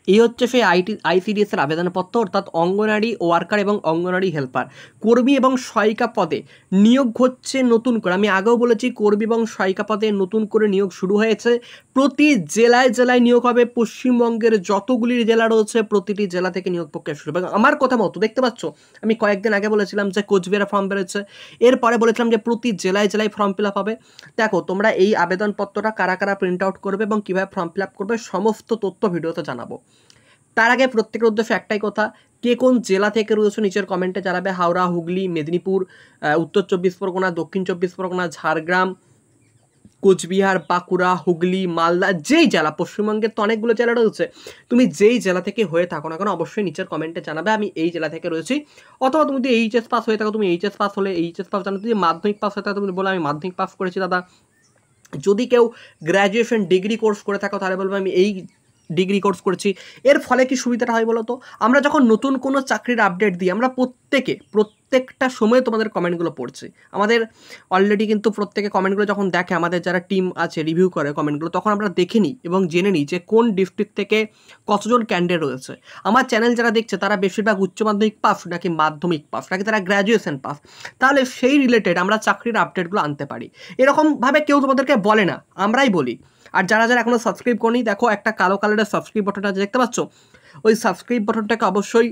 এই হচ্ছে সেই আইসিডিএস এর আবেদনপত্র, অর্থাৎ অঙ্গনারী ওয়ার্কার এবং অঙ্গনারী হেল্পার কর্মী এবং সহায়িকা পদে নিয়োগ হচ্ছে নতুন করে। আমি আগেও বলেছি কর্মী এবং সহায়িকা পদে নতুন করে নিয়োগ শুরু হয়েছে। প্রতি জেলায় জেলায় নিয়োগ হবে। পশ্চিমবঙ্গের যতগুলি জেলা রয়েছে প্রতিটি জেলা থেকে নিয়োগ প্রক্রিয়া শুরু হবে। আমার কথা মতো দেখতে পাচ্ছ, আমি কয়েকদিন আগে বলেছিলাম যে কোচবিহারে ফর্ম বেরোচ্ছে, এরপরে বলেছিলাম যে প্রতি জেলায় জেলায় ফর্ম ফিল আপ হবে। দেখো তোমরা এই আবেদনপত্রটা কারা কারা প্রিন্ট আউট করবে এবং কীভাবে ফর্ম ফিল আপ করবে সমস্ত তথ্য ভিডিওতে জানাবো। তার আগে প্রত্যেকের উদ্দেশ্যে একটাই কথা, কে কোন জেলা থেকে রয়েছে নিচের কমেন্টে জানাবে। হাওড়া, হুগলি, মেদিনীপুর, উত্তর 24 পরগনা, দক্ষিণ 24 পরগনা, ঝাড়গ্রাম, কোচবিহার, বাঁকুড়া, হুগলি, মালদা, যেই জেলা, পশ্চিমবঙ্গের তো অনেকগুলো জেলা রয়েছে, তুমি যেই জেলা থেকে হয়ে থাকো না কেন অবশ্যই নিচের কমেন্টে জানাবে আমি এই জেলা থেকে রয়েছি। অথবা তুমি যদি এইচএস পাস হয়ে থাকো, তুমি এইচএস পাস হলে এইচএস পাস জানো। যদি মাধ্যমিক পাস হয়ে থাকো তুমি বলো আমি মাধ্যমিক পাস করেছি দাদা। যদি কেউ গ্র্যাজুয়েশন ডিগ্রি কোর্স করে থাকো তাহলে বলবো আমি এই ডিগ্রি কোর্স করছি। এর ফলে কি সুবিধাটা হয় বলো তো, আমরা যখন নতুন কোনো চাকরির আপডেট দিই আমরা প্রত্যেকটা সময় তোমাদের কমেন্টগুলো পড়ছি। আমাদের অলরেডি কিন্তু প্রত্যেকে কমেন্টগুলো যখন দেখে, আমাদের যারা টিম আছে রিভিউ করে কমেন্টগুলো, তখন আমরা দেখে নিই এবং জেনে নিই যে কোন ডিস্ট্রিক্ট থেকে কতজন ক্যান্ডিডেট রয়েছে। আমার চ্যানেল যারা দেখছে তারা বেশিরভাগ উচ্চ মাধ্যমিক পাস নাকি মাধ্যমিক পাস নাকি তারা গ্র্যাজুয়েশন পাস, তাহলে সেই রিলেটেড আমরা চাকরির আপডেটগুলো আনতে পারি। এরকমভাবে কেউ তোমাদেরকে বলে না, আমরাই বলি। আর যারা যারা এখনো সাবস্ক্রাইব করনি, দেখো একটা কালো কালারের সাবস্ক্রাইব বাটনটা দেখতে পাচ্ছ, ওই সাবস্ক্রাইব বাটনটাকে অবশ্যই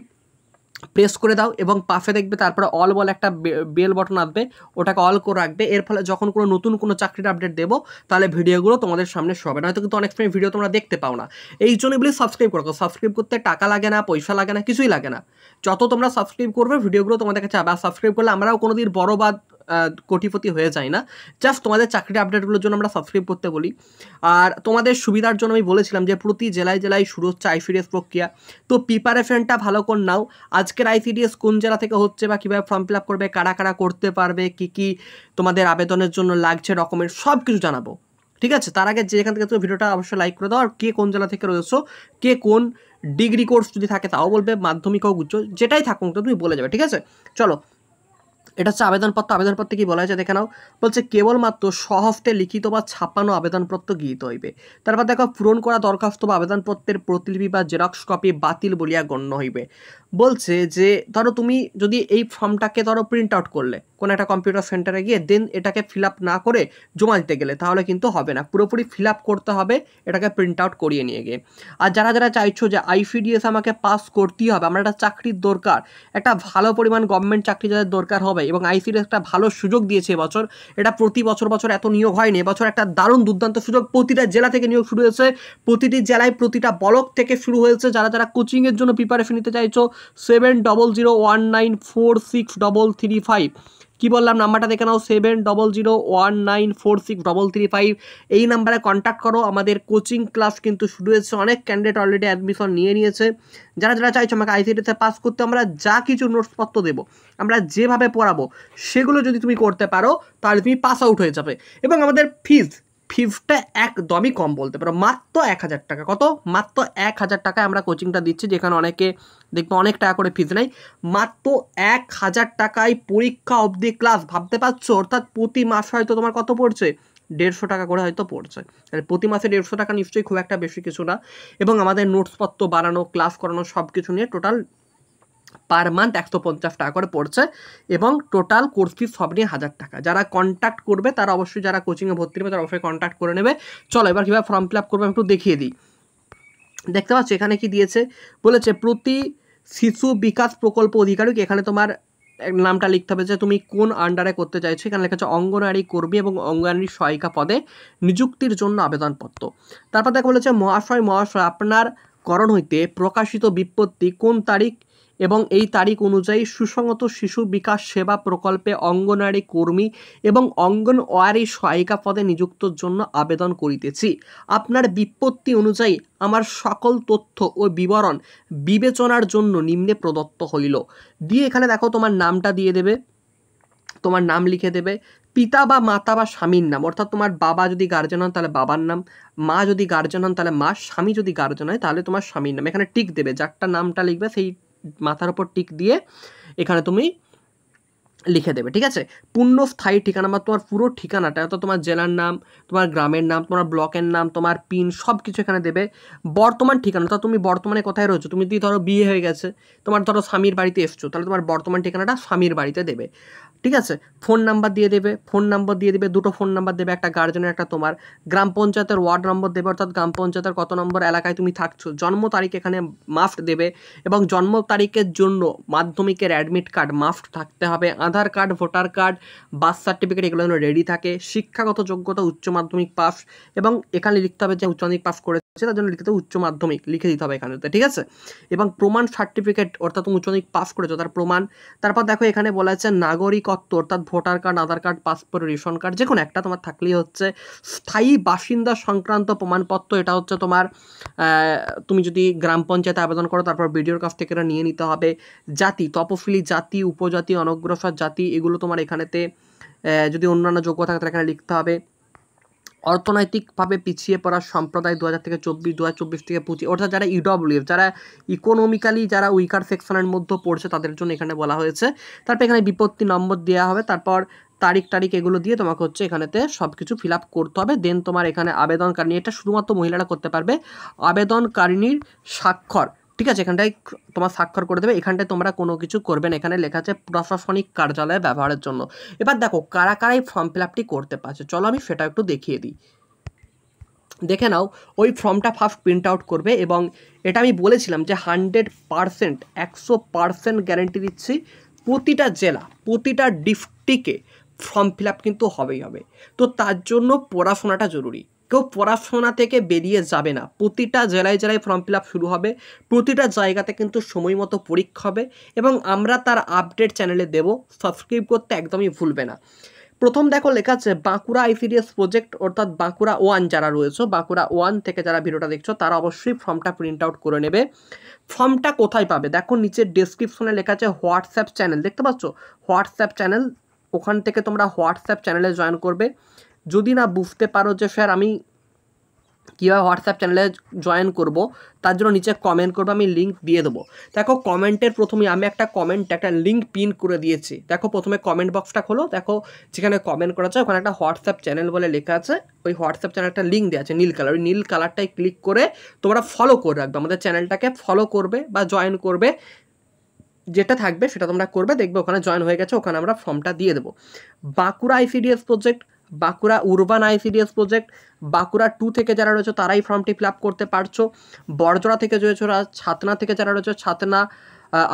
প্রেস করে দাও এবং পাশে দেখবে তারপরে অল বলে একটা বেল বাটন আসবে, ওটাকে অল করে রাখবে। এর ফলে যখন কোনো নতুন কোনো চাকরির আপডেট দেবো তাহলে ভিডিওগুলো তোমাদের সামনে শো হবে। নয়তো কিন্তু অনেক সময় ভিডিও তোমরা দেখতে পাও না। এই জন্যই বলি সাবস্ক্রাইব করো। সাবস্ক্রাইব করতে টাকা লাগে না, পয়সা লাগে না, কিছুই লাগে না। যত তোমরা সাবস্ক্রাইব করবে ভিডিওগুলো তোমাদের কাছে আবার সাবস্ক্রাইব করলে আমরাও কোনোদিন বড় বা কোটিপতি হয়ে যায় না। জাস্ট তোমাদের চাকরির আপডেটগুলোর জন্য আমরা সাবস্ক্রাইব করতে বলি। আর তোমাদের সুবিধার জন্য আমি বলেছিলাম যে প্রতি জেলায় জেলায় শুরু হচ্ছে আইসিডিএস প্রক্রিয়া, তো প্রিপারেশনটা ভালো করে নাও। আজকের আইসিডিএস কোন জেলা থেকে হচ্ছে বা কীভাবে ফর্ম ফিল আপ করবে, কারা কারা করতে পারবে, কী কী তোমাদের আবেদনের জন্য লাগছে ডকুমেন্ট, সব কিছু জানাবো। ঠিক আছে, তার আগে যেখান থেকে তুমি ভিডিওটা অবশ্যই লাইক করে দাও। আর কে কোন জেলা থেকে রয়েছো, কে কোন ডিগ্রি কোর্স যদি থাকে তাও বলবে, মাধ্যমিক হোক উচ্চ যেটাই থাকুক তো তুমি বলে যাবে। ঠিক আছে, চলো এটা হচ্ছে আবেদনপত্র। আবেদনপত্রে কি বলা হয়েছে দেখে নাও। বলছে কেবলমাত্র স্বহস্তে লিখিত বা ছাপানো আবেদনপত্র গৃহীত হইবে। তারপর দেখো পূরণ করা দরখাস্ত বা আবেদনপত্রের প্রতিলিপি বা জেরক্স কপি বাতিল বলিয়া গণ্য হইবে। বলছে যে ধরো তুমি যদি এই ফর্মটাকে ধরো প্রিন্ট আউট করলে কোনো একটা কম্পিউটার সেন্টারে গিয়ে, দেন এটাকে ফিল আপ না করে জমা দিতে গেলে তাহলে কিন্তু হবে না, পুরোপুরি ফিল আপ করতে হবে এটাকে প্রিন্ট আউট করিয়ে নিয়ে গিয়ে। আর যারা যারা চাইছো যে আইসিডিএস আমাকে পাস করতেই হবে, আমার একটা চাকরির দরকার, একটা ভালো পরিমাণ গভর্নমেন্ট চাকরি যাদের দরকার হবে এবং আইসিডিএস একটা ভালো সুযোগ দিয়েছে এবছর, এটা প্রতি বছর এত নিয়োগ হয়নি, এবছর একটা দারুণ দুর্দান্ত সুযোগ। প্রতিটা জেলা থেকে নিয়োগ শুরু হয়েছে, প্রতিটি জেলায় প্রতিটা ব্লক থেকে শুরু হয়েছে। যারা যারা কোচিংয়ের জন্য প্রিপারেশন নিতে চাইছো 7001946335, কি বললাম নাম্বারটা দেখে নাও, 7001946335, এই নাম্বারে কন্ট্যাক্ট করো। আমাদের কোচিং ক্লাস কিন্তু শুরু হয়েছে, অনেক ক্যান্ডিডেট অলরেডি অ্যাডমিশন নিয়ে নিয়েছে। যারা যারা চাইছো আমাকে আইসিডিতে পাস করতে, আমরা যা কিছু নোটসপত্র দেবো, আমরা যেভাবে পড়াবো সেগুলো যদি তুমি করতে পারো তাহলে তুমি পাস আউট হয়ে যাবে। এবং আমাদের ফিজটা একদমই কম বলতে পারো, মাত্র 1000 টাকা। কত? মাত্র 1000 টাকায় আমরা কোচিংটা দিচ্ছি, যেখানে অনেকে দেখবো অনেক টাকা করে ফিজ নেই। মাত্র 1000 টাকায় পরীক্ষা অবধি ক্লাস, ভাবতে পারছো? অর্থাৎ প্রতি মাস হয়তো তোমার কত পড়ছে, 150 টাকা করে হয়তো পড়ছে। প্রতি মাসে 150 টাকা নিশ্চয়ই খুব একটা বেশি কিছু না। এবং আমাদের নোটসপত্র বানানো, ক্লাস করানো সব কিছু নিয়ে টোটাল পার মান্থ 150 টাকা করে পড়ছে এবং টোটাল কোর্স ফিস সব নিয়ে 1000 টাকা। যারা কন্ট্যাক্ট করবে তারা অবশ্যই, যারা কোচিংয়ে ভর্তি নেবে তারা অবশ্যই কন্ট্যাক্ট করে নেবে। চলো এবার কীভাবে ফর্ম ফিল আপ করবে আমি একটু দেখিয়ে দিই। দেখতে পাচ্ছ এখানে কি দিয়েছে, বলেছে প্রতি শিশু বিকাশ প্রকল্প অধিকারিক, এখানে তোমার নামটা লিখতে হবে যে তুমি কোন আন্ডারে করতে চাইছো। এখানে লেখা আছে অঙ্গনওয়াড়ি কর্মী এবং অঙ্গনওয়াড়ি সহায়িকা পদে নিযুক্তির জন্য আবেদনপত্র। তারপর দেখা বলেছে মহাশয় আপনার করণ হইতে প্রকাশিত বিজ্ঞপ্তি কোন তারিখ এবং এই তারিখ অনুযায়ী সুসংহত শিশু বিকাশ সেবা প্রকল্পে অঙ্গনওয়াড়ি কর্মী এবং অঙ্গনওয়াড়ি সহায়িকা পদে নিযুক্তর জন্য আবেদন করিতেছি। আপনার বিজ্ঞপ্তি অনুযায়ী আমার সকল তথ্য ও বিবরণ বিবেচনার জন্য নিম্নে প্রদত্ত হইল। দিয়ে এখানে দেখো তোমার নামটা দিয়ে দেবে, তোমার নাম লিখে দেবে, পিতা বা মাতা বা স্বামীর নাম, অর্থাৎ তোমার বাবা যদি গার্জেন হন তাহলে বাবার নাম, মা যদি গার্জেন হন তাহলে মা, স্বামী যদি গার্জেন হয় তাহলে তোমার স্বামীর নাম। এখানে টিক দেবে, যারটা নামটা লিখবে সেই মাথার উপর টিক দিয়ে এখানে তুমি লিখে দেবে, ঠিক আছে। পূর্ণ স্থায়ী ঠিকানা বা তোমার পুরো ঠিকানাটা, অর্থাৎ তোমার জেলার নাম, তোমার গ্রামের নাম, তোমার ব্লকের নাম, তোমার পিন, সব কিছু এখানে দেবে। বর্তমান ঠিকানা, তো তুমি বর্তমানে কোথায় রয়েছো, তুমি যদি ধরো বিয়ে হয়ে গেছে, তোমার ধরো স্বামীর বাড়িতে এসছো, তাহলে তোমার বর্তমান ঠিকানাটা স্বামীর বাড়িতে দেবে, ঠিক আছে। ফোন নাম্বার দিয়ে দেবে, ফোন নাম্বার দিয়ে দেবে, দুটো ফোন নাম্বার দেবে, একটা গার্জেনের একটা তোমার। গ্রাম পঞ্চায়েতের ওয়ার্ড নম্বর দেবে, অর্থাৎ গ্রাম পঞ্চায়েতের কত নম্বর এলাকায় তুমি থাকছো। জন্ম তারিখ এখানে মাস্ট দেবে, এবং জন্ম তারিখের জন্য মাধ্যমিকের অ্যাডমিট কার্ড মাস্ট থাকতে হবে। Aadhaar card, voter card, birth certificate এগুলো যেন রেডি থাকে। শিক্ষাগত যোগ্যতা উচ্চ মাধ্যমিক পাস, এবং এখানে লিখতে হবে যে উচ্চ মাধ্যমিক পাস করেছে, তার জন্য লিখতে হবে উচ্চ মাধ্যমিক, লিখে দিতে হবে এখানেতে, ঠিক আছে। এবং প্রমাণ সার্টিফিকেট, অর্থাৎ তুমি উচ্চ মাধ্যমিক পাস করেছো তার প্রমাণ। তারপর দেখো এখানে বলা আছে নাগরিকত্ব, অর্থাৎ ভোটার কার্ড, আধার কার্ড, পাসপোর্ট, রেশন কার্ড, যে কোনো একটা তোমার থাকলেই হচ্ছে। স্থায়ী বাসিন্দা সংক্রান্ত প্রমাণপত্র, এটা হচ্ছে তোমার তুমি যদি গ্রাম পঞ্চায়েতে আবেদন করো, তারপর বিডিওর কাছ থেকে এটা নিয়ে নিতে হবে। জাতি, তপশিলি জাতি, উপজাতি, অনগ্রসর জাতি, এগুলো তোমার এখানেতে যদি অন্যান্য যোগ্যতা থাকে তাহলে এখানে লিখতে হবে। অর্থনৈতিকভাবে পিছিয়ে পড়া সম্প্রদায় 2000 থেকে 2024 থেকে 25, অর্থাৎ যারা ইডব্লিউএফ, যারা ইকোনমিক্যালি যারা উইকার সেকশনের মধ্যে পড়ছে তাদের জন্য এখানে বলা হয়েছে। তারপর এখানে বিপত্তি নম্বর দেওয়া হবে, তারপর তারিখ এগুলো দিয়ে তোমাকে হচ্ছে এখানেতে সব কিছু ফিল আপ করতে হবে। দেন তোমার এখানে আবেদনকারী, এটা শুধুমাত্র মহিলারা করতে পারবে, আবেদনকারিনীর স্বাক্ষর, ঠিক আছে, এখানটায় তোমার স্বাক্ষর করে দেবে। এখানটায় তোমরা কোনো কিছু করবে না, এখানে লেখা আছে প্রশাসনিক কার্যালয়ে ব্যবহারের জন্য। এবার দেখো কারা কারা এই ফর্ম ফিল আপটি করতে পারছে, চলো আমি সেটা একটু দেখিয়ে দিই। দেখে নাও, ওই ফর্মটা ফার্স্ট প্রিন্ট আউট করবে, এবং এটা আমি বলেছিলাম যে 100%, 100% গ্যারেন্টি দিচ্ছি, প্রতিটা জেলা, প্রতিটা ডিস্ট্রিক্টে ফর্ম ফিল আপ কিন্তু হবেই হবে। তো তার জন্য পড়াশোনাটা জরুরি, কেউ পড়াশোনা থেকে বেরিয়ে যাবে না। প্রতিটা জেলায় জেলায় ফর্ম ফিল আপ শুরু হবে, প্রতিটা জায়গাতে কিন্তু সময় মতো পরীক্ষা হবে, এবং আমরা তার আপডেট চ্যানেলে দেবো, সাবস্ক্রাইব করতে একদমই ভুলবে না। প্রথম দেখো লেখা আছে বাঁকুড়া আইসিডিএস প্রজেক্ট, অর্থাৎ বাঁকুড়া 1 যারা রয়েছে, বাঁকুড়া 1 থেকে যারা ভিডিওটা দেখছো তারা অবশ্যই ফর্মটা প্রিন্ট আউট করে নেবে। ফর্মটা কোথায় পাবে, দেখো নিচে ডেসক্রিপশনে লেখা আছে হোয়াটসঅ্যাপ চ্যানেল, দেখতে পাচ্ছ হোয়াটসঅ্যাপ চ্যানেল, ওখান থেকে তোমরা হোয়াটসঅ্যাপ চ্যানেলে জয়েন করবে। যদি না বুঝতে পারো যে স্যার আমি কীভাবে হোয়াটসঅ্যাপ চ্যানেলে জয়েন করব, তার জন্য নিচে কমেন্ট করবো, আমি লিঙ্ক দিয়ে দেবো। দেখো কমেন্টের প্রথমেই আমি একটা লিঙ্ক পিন করে দিয়েছি। দেখো প্রথমে কমেন্ট বক্সটা খোলো, দেখো যেখানে কমেন্ট করা আছে ওখানে একটা হোয়াটসঅ্যাপ চ্যানেল বলে লেখা আছে, ওই হোয়াটসঅ্যাপ চ্যানেলটা লিঙ্ক দেওয়া আছে নীল কালার, ওই নীল কালারটাই ক্লিক করে তোমরা ফলো করে রাখবে, আমাদের চ্যানেলটাকে ফলো করবে বা জয়েন করবে, যেটা থাকবে সেটা তোমরা করবে, দেখবে ওখানে জয়েন হয়ে গেছে, ওখানে আমরা ফর্মটা দিয়ে দেবো। Bankura ICDS project, Bankura urban ICDS project, Bankura 2 থেকে যারা রয়েছে তারাই ফর্মটি ফিল আপ করতে পারছো। বড়জোড়া থেকে রয়েছে, ছাতনা থেকে যারা রয়েছে, ছাতনা,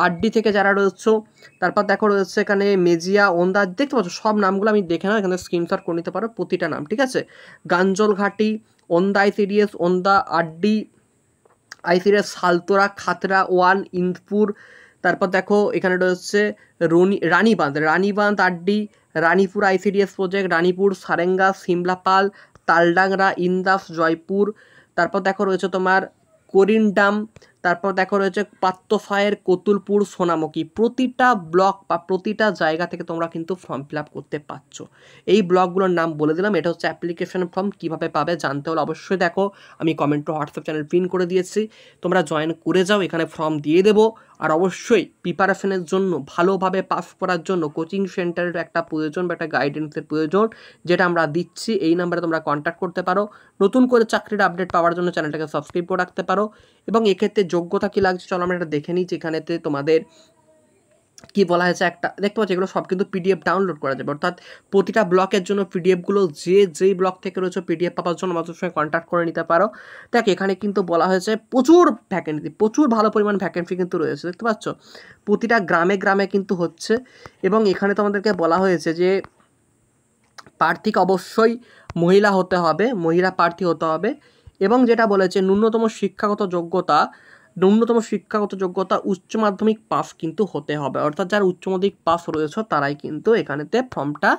আড্ডি থেকে যারা রয়েছে, তারপর দেখো রয়েছে এখানে মেজিয়া, ওন্দা, দেখতে পাচ্ছ সব নামগুলো আমি দেখে নাও, এখানে স্ক্রিনশট করে নিতে পারো প্রতিটা নাম, ঠিক আছে। গাঞ্জলঘাটি, ওন্দা আইসিডিএস, ওন্দা, আড্ডি আইসিডিএস, সালতোরা, খাতড়া 1, ইন্দপুর, তারপর দেখো এখানে রয়েছে রানীবাঁধ আড্ডি, রানীপুর আইসিডিএস প্রজেক্ট, রানীপুর, সারেঙ্গা, সিমলাপাল, তালডাংরা, ইন্দাস, জয়পুর, তারপর দেখো রয়েছে তোমার করিনডাম, তারপর দেখো রয়েছে পাত্তফায়ের, কতুলপুর, সোনামুখী। প্রতিটা ব্লক বা প্রতিটা জায়গা থেকে তোমরা কিন্তু ফর্ম ফিল আপ করতে পারছো। এই ব্লকগুলোর নাম বলে দিলাম, এটা হচ্ছে অ্যাপ্লিকেশন ফর্ম। কীভাবে পাবে জানতে হলে অবশ্যই দেখো আমি কমেন্টে হোয়াটসঅ্যাপ চ্যানেল পিন করে দিয়েছি, তোমরা জয়েন করে যাও, এখানে ফর্ম দিয়ে দেবো। আর অবশ্যই প্রিপারেশনের জন্য, ভালোভাবে পাস করার জন্য কোচিং সেন্টারের একটা প্রয়োজন বা একটা গাইডেন্সের প্রয়োজন, যেটা আমরা দিচ্ছি। এই নাম্বারে তোমরা কন্ট্যাক্ট করতে পারো, নতুন করে চাকরির আপডেট পাওয়ার জন্য চ্যানেলটাকে সাবস্ক্রাইব করে রাখতে পারো। এবং এক্ষেত্রে যোগ্যতা কী লাগছে চলো আমরা এটা দেখে নিই, যেখানেতে তোমাদের কি বলা হয়েছে, একটা দেখতে পাচ্ছি এগুলো সব কিন্তু পিডিএফ ডাউনলোড করা যাবে, অর্থাৎ প্রতিটা ব্লকের জন্য পিডিএফগুলো যেই ব্লক থেকে রয়েছে পিডিএফ পাওয়ার জন্য আমাদের সঙ্গে কন্ট্যাক্ট করে নিতে পারো। দেখ এখানে কিন্তু বলা হয়েছে প্রচুর ভ্যাকেন্সি, প্রচুর ভালো পরিমাণ ভ্যাকেন্সি কিন্তু রয়েছে, দেখতে পাচ্ছ প্রতিটা গ্রামে গ্রামে কিন্তু হচ্ছে। এবং এখানে তোমাদেরকে বলা হয়েছে যে প্রার্থীকে অবশ্যই মহিলা হতে হবে, মহিলা প্রার্থী হতে হবে। এবং যেটা বলেছে ন্যূনতম শিক্ষাগত যোগ্যতা উচ্চ মাধ্যমিক পাস কিন্তু হতে হবে, অর্থাৎ যারা উচ্চ মাধ্যমিক পাস রয়েছে তারাই কিন্তু এখানেতে ফর্মটা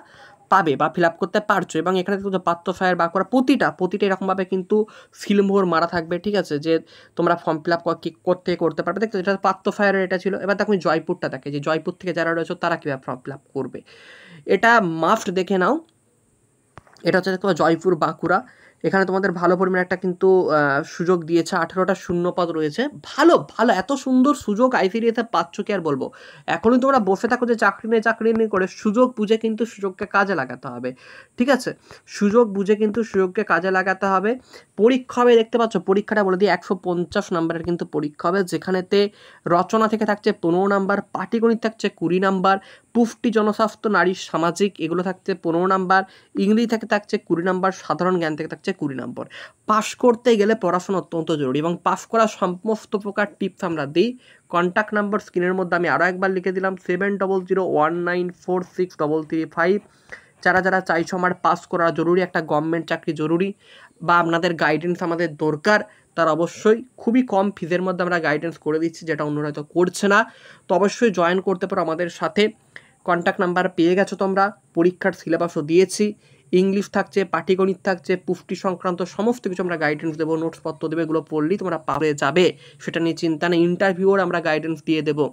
পাবে বা ফিল আপ করতে পারছো। এবং এখানে কিন্তু পাত্রসায়ের বা করা প্রতিটা এরকমভাবে কিন্তু সিলমোহর মারা থাকবে, ঠিক আছে, যে তোমরা ফর্ম ফিল আপ করতে পারবে। দেখতে এটা পাত্রসায়ের এটা ছিল। এবার দেখো জয়পুরটা দেখে, যে জয়পুর থেকে যারা রয়েছে তারা কীভাবে ফর্ম ফিল আপ করবে, এটা মাস্ট দেখে নাও। এটা হচ্ছে তোমার জয়পুর বাঁকুড়া, এখানে তোমাদের ভালো পরিমাণে একটা কিন্তু সুযোগ দিয়েছে, 18টা শূন্য পদ রয়েছে। ভালো ভালো, এত সুন্দর সুযোগ আইসিডিএসে পাচ্ছ কি আর বলবো। এখনই তোমরা বসে থাকো যে চাকরি নেই করে, সুযোগ বুঝে কিন্তু সুযোগকে কাজে লাগাতে হবে, ঠিক আছে? সুযোগ বুঝে কিন্তু সুযোগকে কাজে লাগাতে হবে। পরীক্ষা হবে, দেখতে পাচ্ছ পরীক্ষাটা বলে দিই, 150 নম্বরের কিন্তু পরীক্ষা হবে, যেখানেতে রচনা থেকে থাকছে 15 নাম্বার, পাটিগণিত থাকছে 20 নাম্বার, পুষ্টি, জনস্বাস্থ্য, নারী, সামাজিক এগুলো থাকছে 15 নাম্বার, ইংরেজি থেকে থাকছে 20 নাম্বার, সাধারণ জ্ঞান থেকে থাকছে 20 নম্বর। পাস করতে গেলে পড়াশোনা অত্যন্ত জরুরি এবং পাস করার সমস্ত প্রকার টিপস আমরা দিই। কন্ট্যাক্ট নাম্বার স্ক্রিনের মধ্যে আমি আরও একবার লিখে দিলাম, 7001946335। যারা যারা চাইছো আমার পাস করা জরুরি, একটা গভর্নমেন্ট চাকরি জরুরি, বা আপনাদের গাইডেন্স আমাদের দরকার, তার অবশ্যই খুবই কম ফিজের মধ্যে আমরা গাইডেন্স করে দিচ্ছি, যেটা অন্যরা হয়তো করছে না। তো অবশ্যই জয়েন করতে পারো আমাদের সাথে। কন্ট্যাক্ট নাম্বার পেয়ে গেছো তোমরা, পরীক্ষার সিলেবাসও দিয়েছি, ইংলিশ থাকছে, পাটিগণিত থাকছে, পুষ্টি সংক্রান্ত সমস্ত কিছু আমরা গাইডেন্স দেবো, নোটসপত্র দেবে, এগুলো পড়লেই তোমরা পারে যাবে, সেটা নিয়ে চিন্তা নেই। ইন্টারভিউর আমরা গাইডেন্স দিয়ে দেবো।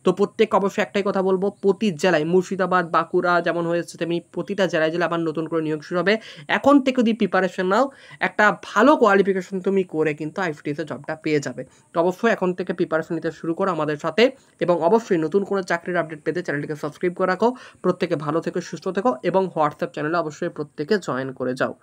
তো প্রত্যেক অবশ্যই একটাই কথা বলবো, প্রতি জেলায় মুর্শিদাবাদ, বাঁকুড়া যেমন হয়েছে তেমনি প্রতিটা জেলায় জেলায় আবার নতুন করে নিয়োগ শুরু হবে। এখন থেকে যদি প্রিপারেশন নাও, একটা ভালো কোয়ালিফিকেশন তুমি করে কিন্তু আইসিডিএসে জবটা পেয়ে যাবে। তো অবশ্যই এখন থেকে প্রিপারেশন নিতে শুরু করো আমাদের সাথে, এবং অবশ্যই নতুন কোনো চাকরির আপডেট পেতে চ্যানেলটিকে সাবস্ক্রাইব করে রাখো। প্রত্যেকে ভালো থেকো, সুস্থ থেকো, এবং হোয়াটসঅ্যাপ চ্যানেলে অবশ্যই প্রত্যেকে জয়েন করে যাও।